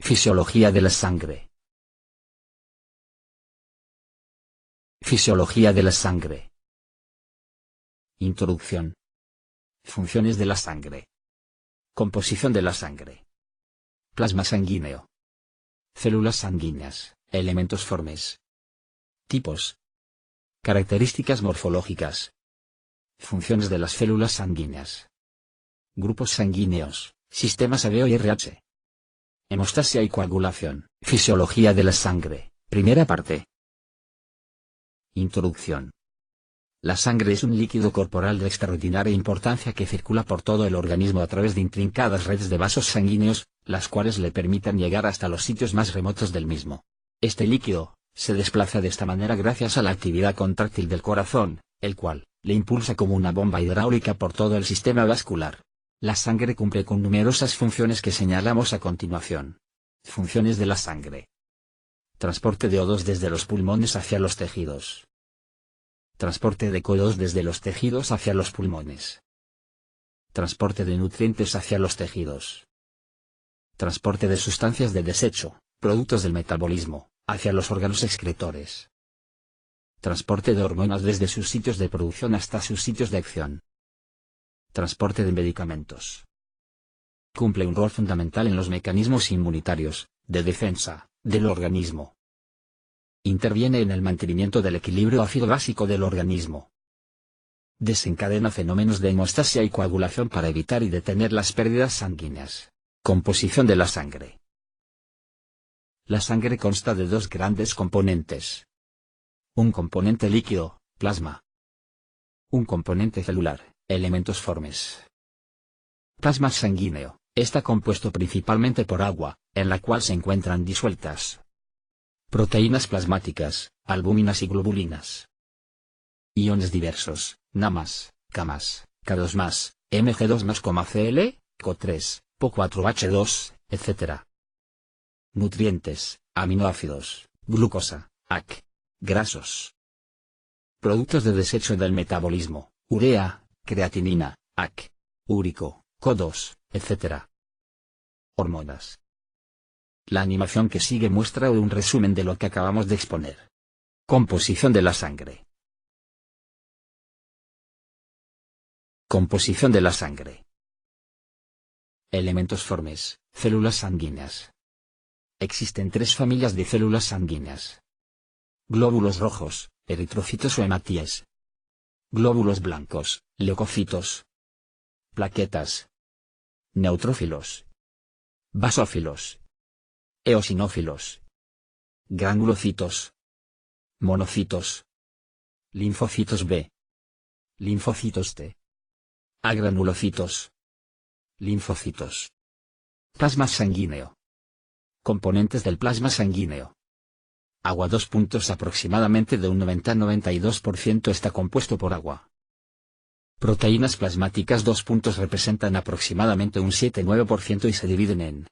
Fisiología de la sangre. Fisiología de la sangre. Introducción. Funciones de la sangre. Composición de la sangre. Plasma sanguíneo. Células sanguíneas, elementos formes. Tipos. Características morfológicas. Funciones de las células sanguíneas. Grupos sanguíneos, sistemas ABO y RH. Hemostasia y coagulación. Fisiología de la sangre, primera parte. Introducción. La sangre es un líquido corporal de extraordinaria importancia que circula por todo el organismo a través de intrincadas redes de vasos sanguíneos, las cuales le permitan llegar hasta los sitios más remotos del mismo. Este líquido se desplaza de esta manera gracias a la actividad contráctil del corazón, el cual le impulsa como una bomba hidráulica por todo el sistema vascular. La sangre cumple con numerosas funciones que señalamos a continuación. Funciones de la sangre. Transporte de O2 desde los pulmones hacia los tejidos. Transporte de CO2 desde los tejidos hacia los pulmones. Transporte de nutrientes hacia los tejidos. Transporte de sustancias de desecho, productos del metabolismo, hacia los órganos excretores. Transporte de hormonas desde sus sitios de producción hasta sus sitios de acción. Transporte de medicamentos. Cumple un rol fundamental en los mecanismos inmunitarios, de defensa, del organismo. Interviene en el mantenimiento del equilibrio ácido-básico del organismo. Desencadena fenómenos de hemostasia y coagulación para evitar y detener las pérdidas sanguíneas. Composición de la sangre. La sangre consta de dos grandes componentes. Un componente líquido, plasma. Un componente celular, elementos formes. Plasma sanguíneo, está compuesto principalmente por agua, en la cual se encuentran disueltas proteínas plasmáticas, albúminas y globulinas. Iones diversos, NA+, K+, K2+, Mg2+, Cl, CO3, Po4H2, etc. Nutrientes, aminoácidos, glucosa, AC. Grasos. Productos de desecho del metabolismo, urea, creatinina, AC. Úrico, CO2, etc. Hormonas. La animación que sigue muestra un resumen de lo que acabamos de exponer. Composición de la sangre. Composición de la sangre. Elementos formes, células sanguíneas. Existen tres familias de células sanguíneas. Glóbulos rojos, eritrocitos o hematíes. Glóbulos blancos, leucocitos. Plaquetas. Neutrófilos. Basófilos. Eosinófilos. Granulocitos. Monocitos. Linfocitos B. Linfocitos T. Agranulocitos. Linfocitos. Plasma sanguíneo. Componentes del plasma sanguíneo. Agua. Aproximadamente de un 90-92% está compuesto por agua. Proteínas plasmáticas. Representan aproximadamente un 7-9% y se dividen en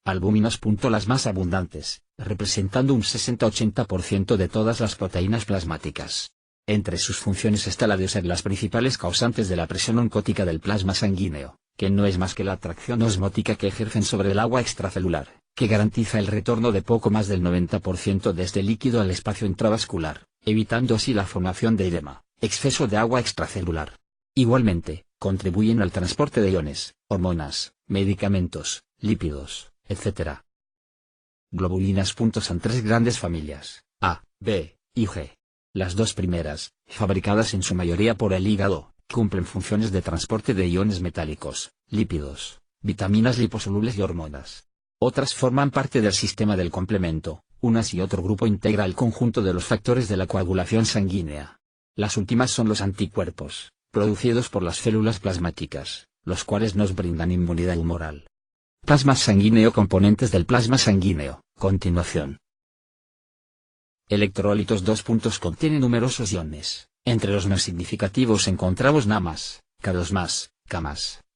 albúminas. Las más abundantes, representando un 60-80% de todas las proteínas plasmáticas. Entre sus funciones está la de ser las principales causantes de la presión oncótica del plasma sanguíneo, que no es más que la atracción osmótica que ejercen sobre el agua extracelular, que garantiza el retorno de poco más del 90% de este líquido al espacio intravascular, evitando así la formación de edema, exceso de agua extracelular. Igualmente, contribuyen al transporte de iones, hormonas, medicamentos, lípidos, etc. Globulinas. Son tres grandes familias, A, B y G. Las dos primeras, fabricadas en su mayoría por el hígado, cumplen funciones de transporte de iones metálicos, lípidos, vitaminas liposolubles y hormonas. Otras forman parte del sistema del complemento, unas y otro grupo integra el conjunto de los factores de la coagulación sanguínea. Las últimas son los anticuerpos, producidos por las células plasmáticas, los cuales nos brindan inmunidad humoral. Plasma sanguíneo. Componentes del plasma sanguíneo, continuación. Electrolitos. Contiene numerosos iones, entre los más significativos encontramos Na+, K2+, K+,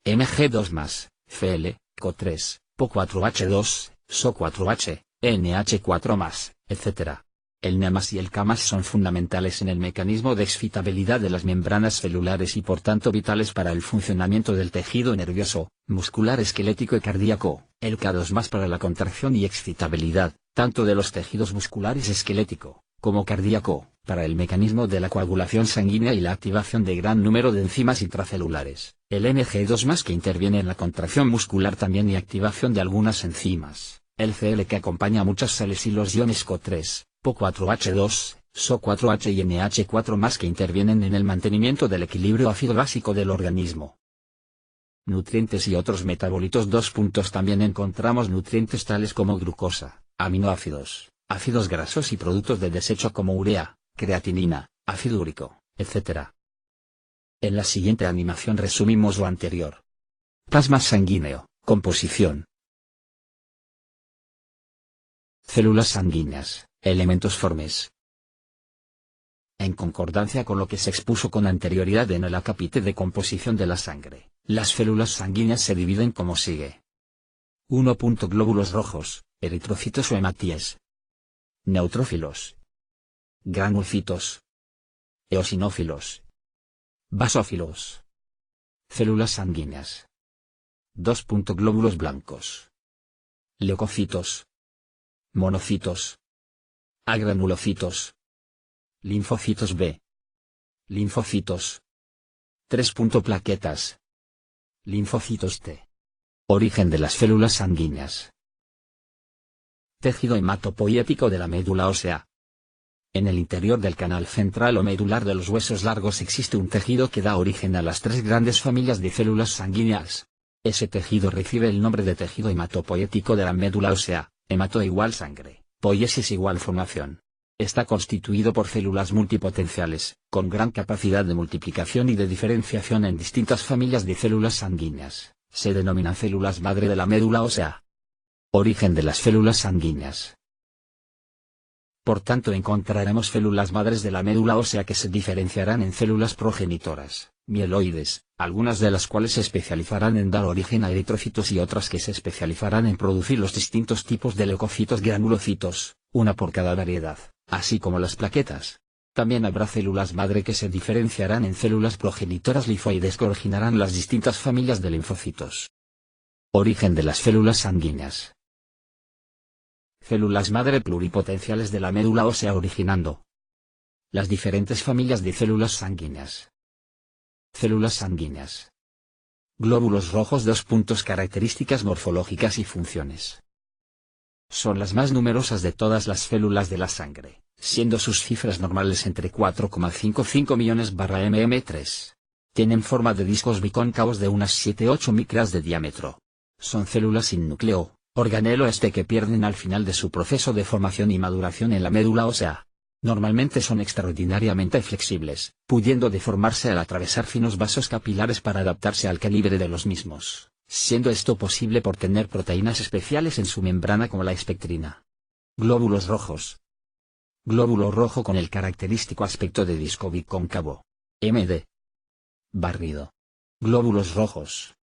Mg2+, Cl, CO3, Po4H2, SO4H, NH4+, etc. El NAMAS y el CAMAS son fundamentales en el mecanismo de excitabilidad de las membranas celulares y por tanto vitales para el funcionamiento del tejido nervioso, muscular, esquelético y cardíaco. El K2+ para la contracción y excitabilidad, tanto de los tejidos musculares esquelético, como cardíaco, para el mecanismo de la coagulación sanguínea y la activación de gran número de enzimas intracelulares. El Mg2+ que interviene en la contracción muscular también y activación de algunas enzimas. El Cl que acompaña a muchas sales y los iones CO3, PO4H2, SO4H y NH4+ que intervienen en el mantenimiento del equilibrio ácido básico del organismo. Nutrientes y otros metabolitos. También encontramos nutrientes tales como glucosa, aminoácidos, ácidos grasos y productos de desecho como urea, creatinina, ácido úrico, etc. En la siguiente animación resumimos lo anterior. Plasma sanguíneo, composición. Células sanguíneas, elementos formes. En concordancia con lo que se expuso con anterioridad en el acápite de composición de la sangre, las células sanguíneas se dividen como sigue. 1. Glóbulos rojos, eritrocitos o hematíes. Neutrófilos. Granulocitos. Eosinófilos. Basófilos. Células sanguíneas. 2. Glóbulos blancos. Leucocitos. Monocitos. Agranulocitos. Linfocitos B. Linfocitos. 3. Plaquetas. Linfocitos T. Origen de las células sanguíneas. Tejido hematopoiético de la médula ósea. En el interior del canal central o medular de los huesos largos existe un tejido que da origen a las tres grandes familias de células sanguíneas. Ese tejido recibe el nombre de tejido hematopoiético de la médula ósea. Hemato igual sangre, poiesis igual formación. Está constituido por células multipotenciales, con gran capacidad de multiplicación y de diferenciación en distintas familias de células sanguíneas. Se denominan células madre de la médula ósea. Origen de las células sanguíneas. Por tanto encontraremos células madres de la médula ósea que se diferenciarán en células progenitoras, mieloides, algunas de las cuales se especializarán en dar origen a eritrocitos y otras que se especializarán en producir los distintos tipos de leucocitos granulocitos, una por cada variedad, así como las plaquetas. También habrá células madre que se diferenciarán en células progenitoras linfoides que originarán las distintas familias de linfocitos. Origen de las células sanguíneas. Células madre pluripotenciales de la médula ósea originando las diferentes familias de células sanguíneas. Células sanguíneas. Glóbulos rojos. Características morfológicas y funciones. Son las más numerosas de todas las células de la sangre, siendo sus cifras normales entre 4,55 millones/mm3. Tienen forma de discos bicóncavos de unas 7-8 micras de diámetro. Son células sin núcleo, organelo que pierden al final de su proceso de formación y maduración en la médula ósea. Normalmente son extraordinariamente flexibles, pudiendo deformarse al atravesar finos vasos capilares para adaptarse al calibre de los mismos, siendo esto posible por tener proteínas especiales en su membrana como la espectrina. Glóbulos rojos. Glóbulo rojo con el característico aspecto de disco bicóncavo. MD. Barrido. Glóbulos rojos.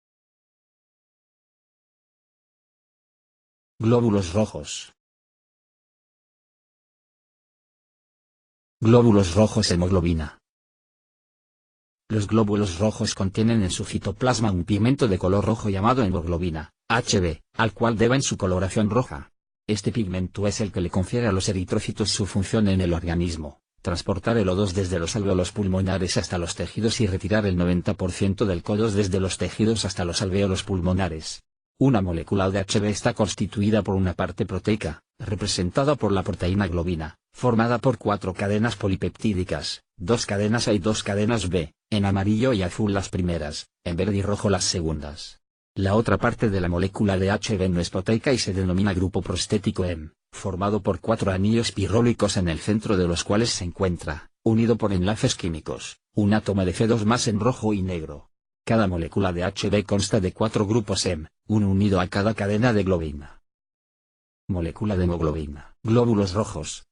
Glóbulos rojos. Glóbulos rojos. Hemoglobina. Los glóbulos rojos contienen en su citoplasma un pigmento de color rojo llamado hemoglobina, Hb, al cual deben su coloración roja. Este pigmento es el que le confiere a los eritrocitos su función en el organismo, transportar el O2 desde los alvéolos pulmonares hasta los tejidos y retirar el 90% del CO2 desde los tejidos hasta los alvéolos pulmonares. Una molécula de Hb está constituida por una parte proteica, representada por la proteína globina, formada por 4 cadenas polipeptídicas, 2 cadenas A y 2 cadenas B, en amarillo y azul las primeras, en verde y rojo las segundas. La otra parte de la molécula de Hb no es proteica y se denomina grupo prostético M, formado por 4 anillos pirrólicos en el centro de los cuales se encuentra, unido por enlaces químicos, un átomo de C2+ en rojo y negro. Cada molécula de Hb consta de 4 grupos M, uno unido a cada cadena de globina. Molécula de hemoglobina. Glóbulos rojos.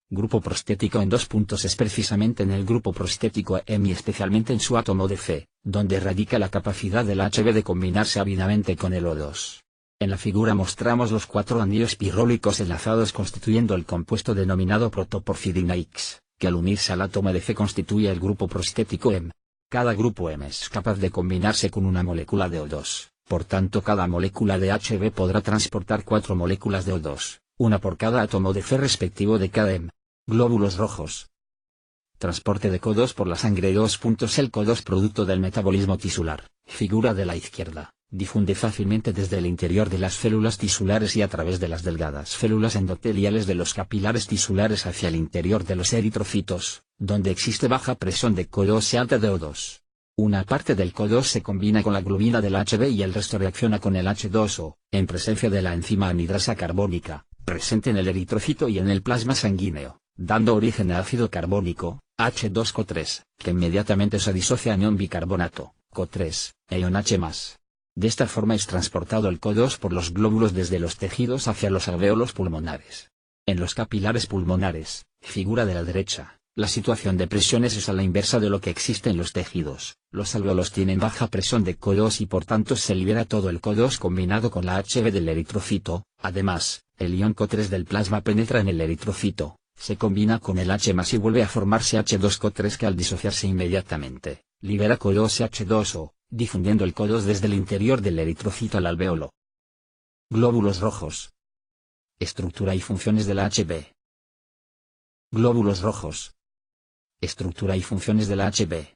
Grupo prostético en 2 puntos es precisamente en el grupo prostético M y especialmente en su átomo de C, donde radica la capacidad del Hb de combinarse hábilmente con el O2. En la figura mostramos los 4 anillos pirrólicos enlazados constituyendo el compuesto denominado protoporfirina X, que al unirse al átomo de Fe constituye el grupo prostético M. Cada grupo M es capaz de combinarse con una molécula de O2, por tanto cada molécula de Hb podrá transportar 4 moléculas de O2, una por cada átomo de Fe respectivo de cada M. Glóbulos rojos. Transporte de CO2 por la sangre. El CO2 producto del metabolismo tisular, figura de la izquierda, difunde fácilmente desde el interior de las células tisulares y a través de las delgadas células endoteliales de los capilares tisulares hacia el interior de los eritrocitos, donde existe baja presión de CO2 y alta de O2. Una parte del CO2 se combina con la globina del Hb y el resto reacciona con el H2O, en presencia de la enzima anhidrasa carbónica, presente en el eritrocito y en el plasma sanguíneo, dando origen a ácido carbónico, H2CO3, que inmediatamente se disocia en ion bicarbonato, CO3, e ion H+. De esta forma es transportado el CO2 por los glóbulos desde los tejidos hacia los alvéolos pulmonares. En los capilares pulmonares, figura de la derecha, la situación de presiones es a la inversa de lo que existe en los tejidos. Los alvéolos tienen baja presión de CO2 y por tanto se libera todo el CO2 combinado con la Hb del eritrocito. Además, el ion CO3 del plasma penetra en el eritrocito, se combina con el H+ y vuelve a formarse H2CO3 que al disociarse inmediatamente, libera CO2 y H2O, difundiendo el CO2 desde el interior del eritrocito al alvéolo. Glóbulos rojos. Estructura y funciones de la Hb. Glóbulos rojos. Estructura y funciones de la Hb.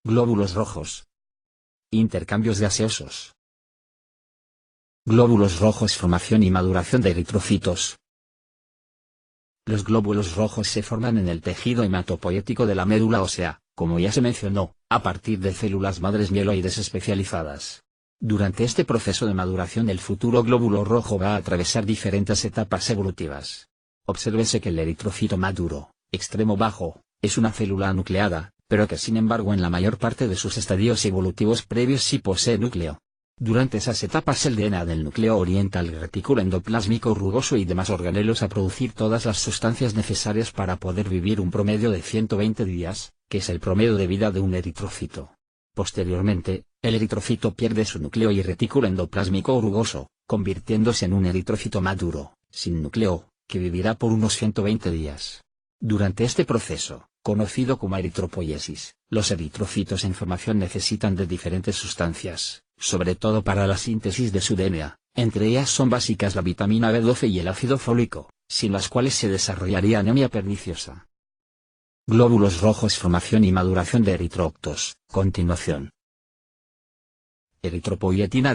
Glóbulos rojos. Intercambios gaseosos. Glóbulos rojos. Formación y maduración de eritrocitos. Los glóbulos rojos se forman en el tejido hematopoético de la médula ósea, como ya se mencionó, a partir de células madres mieloides especializadas. Durante este proceso de maduración el futuro glóbulo rojo va a atravesar diferentes etapas evolutivas. Obsérvese que el eritrocito maduro, extremo bajo, es una célula nucleada, pero que sin embargo en la mayor parte de sus estadios evolutivos previos sí posee núcleo. Durante esas etapas el DNA del núcleo orienta al retículo endoplásmico rugoso y demás organelos a producir todas las sustancias necesarias para poder vivir un promedio de 120 días, que es el promedio de vida de un eritrocito. Posteriormente, el eritrocito pierde su núcleo y retículo endoplásmico rugoso, convirtiéndose en un eritrocito maduro, sin núcleo, que vivirá por unos 120 días. Durante este proceso, conocido como eritropoiesis, los eritrocitos en formación necesitan de diferentes sustancias, sobre todo para la síntesis de su DNA, entre ellas son básicas la vitamina B12 y el ácido fólico, sin las cuales se desarrollaría anemia perniciosa. Glóbulos rojos. Formación y maduración de eritroctos. Continuación. Eritropoietina.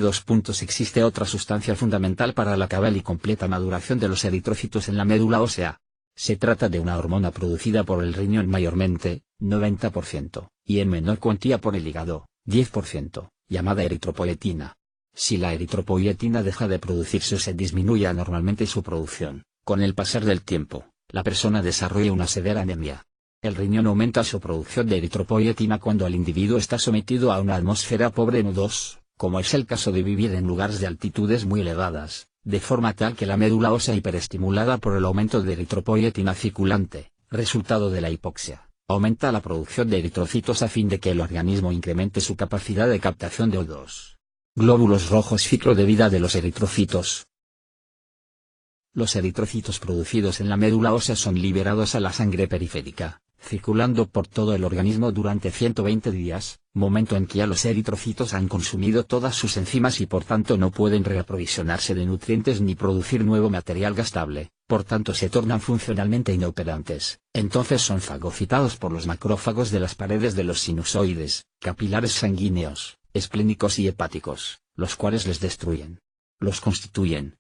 Existe otra sustancia fundamental para la cabal y completa maduración de los eritrocitos en la médula ósea. Se trata de una hormona producida por el riñón mayormente, 90%, y en menor cuantía por el hígado, 10%, llamada eritropoietina. Si la eritropoietina deja de producirse o se disminuye anormalmente su producción, con el pasar del tiempo, la persona desarrolla una severa anemia. El riñón aumenta su producción de eritropoietina cuando el individuo está sometido a una atmósfera pobre en O2, como es el caso de vivir en lugares de altitudes muy elevadas, de forma tal que la médula ósea hiperestimulada por el aumento de eritropoietina circulante, resultado de la hipoxia, aumenta la producción de eritrocitos a fin de que el organismo incremente su capacidad de captación de O2. Glóbulos rojos. Ciclo de vida de los eritrocitos. Los eritrocitos producidos en la médula ósea son liberados a la sangre periférica, circulando por todo el organismo durante 120 días, momento en que ya los eritrocitos han consumido todas sus enzimas y por tanto no pueden reaprovisionarse de nutrientes ni producir nuevo material gastable, por tanto se tornan funcionalmente inoperantes. Entonces son fagocitados por los macrófagos de las paredes de los sinusoides, capilares sanguíneos, esplénicos y hepáticos, los cuales les destruyen. Los constituyen.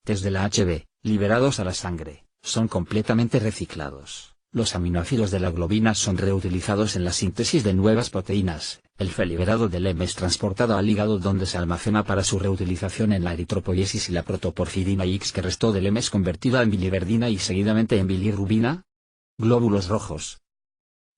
Desde la Hb, liberados a la sangre, son completamente reciclados. Los aminoácidos de la globina son reutilizados en la síntesis de nuevas proteínas. El Fe liberado del M es transportado al hígado donde se almacena para su reutilización en la eritropoiesis y la protoporfirina X que restó del M es convertida en biliverdina y seguidamente en bilirrubina. Glóbulos rojos.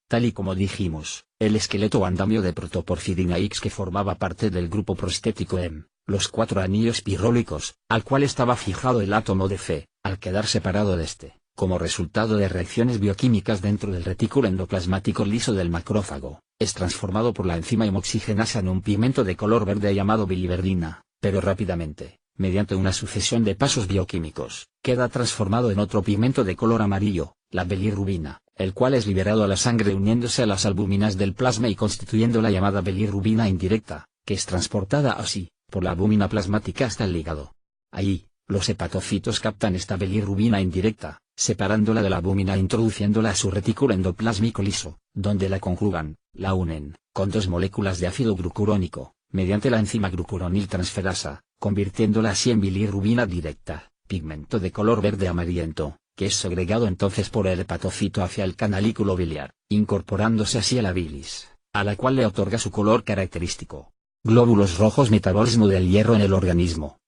Tal y como dijimos, el esqueleto o andamio de protoporfirina X que formaba parte del grupo prostético M, los 4 anillos pirrólicos, al cual estaba fijado el átomo de Fe, al quedar separado de este, como resultado de reacciones bioquímicas dentro del retículo endoplasmático liso del macrófago, es transformado por la enzima hemoxigenasa en un pigmento de color verde llamado biliverdina, pero rápidamente, mediante una sucesión de pasos bioquímicos, queda transformado en otro pigmento de color amarillo, la bilirrubina, el cual es liberado a la sangre uniéndose a las albuminas del plasma y constituyendo la llamada bilirrubina indirecta, que es transportada así, por la albúmina plasmática hasta el hígado. Allí, los hepatocitos captan esta bilirrubina indirecta, separándola de la albúmina e introduciéndola a su retículo endoplásmico liso, donde la conjugan, la unen, con dos moléculas de ácido glucurónico, mediante la enzima glucuroniltransferasa, convirtiéndola así en bilirrubina directa, pigmento de color verde amarillento, que es segregado entonces por el hepatocito hacia el canalículo biliar, incorporándose así a la bilis, a la cual le otorga su color característico. Glóbulos rojos, metabolismo del hierro en el organismo.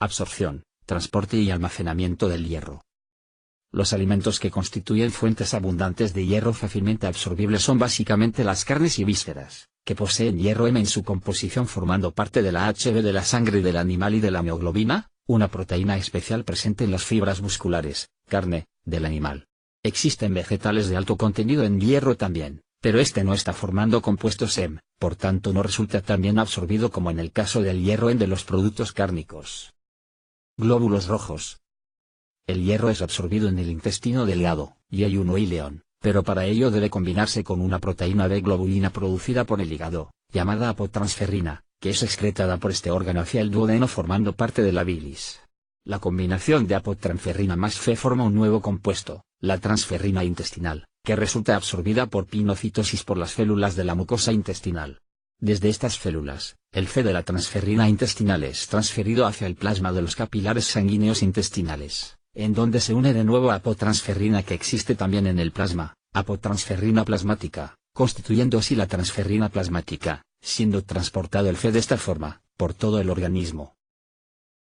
Absorción, transporte y almacenamiento del hierro. Los alimentos que constituyen fuentes abundantes de hierro fácilmente absorbibles son básicamente las carnes y vísceras, que poseen hierro M en su composición formando parte de la HB de la sangre del animal y de la mioglobina, una proteína especial presente en las fibras musculares, carne, del animal. Existen vegetales de alto contenido en hierro también, pero este no está formando compuestos M, por tanto no resulta tan bien absorbido como en el caso del hierro M de los productos cárnicos. Glóbulos rojos. El hierro es absorbido en el intestino delgado, y ayuno y león, pero para ello debe combinarse con una proteína B globulina producida por el hígado, llamada apotransferrina, que es excretada por este órgano hacia el duodeno formando parte de la bilis. La combinación de apotransferrina más Fe forma un nuevo compuesto, la transferrina intestinal, que resulta absorbida por pinocitosis por las células de la mucosa intestinal. Desde estas células, el Fe de la transferrina intestinal es transferido hacia el plasma de los capilares sanguíneos intestinales, en donde se une de nuevo a apotransferrina que existe también en el plasma, apotransferrina plasmática, constituyendo así la transferrina plasmática, siendo transportado el Fe de esta forma, por todo el organismo.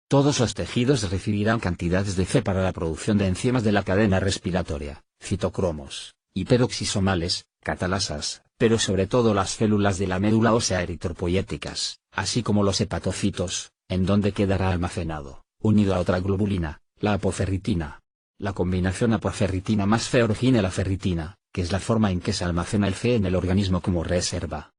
Todos los tejidos recibirán cantidades de Fe para la producción de enzimas de la cadena respiratoria, citocromos, hiperoxisomales, catalasas, pero sobre todo las células de la médula ósea eritropoyéticas, así como los hepatocitos, en donde quedará almacenado, unido a otra globulina, la apoferritina. La combinación apoferritina más Fe origina la ferritina, que es la forma en que se almacena el Fe en el organismo como reserva.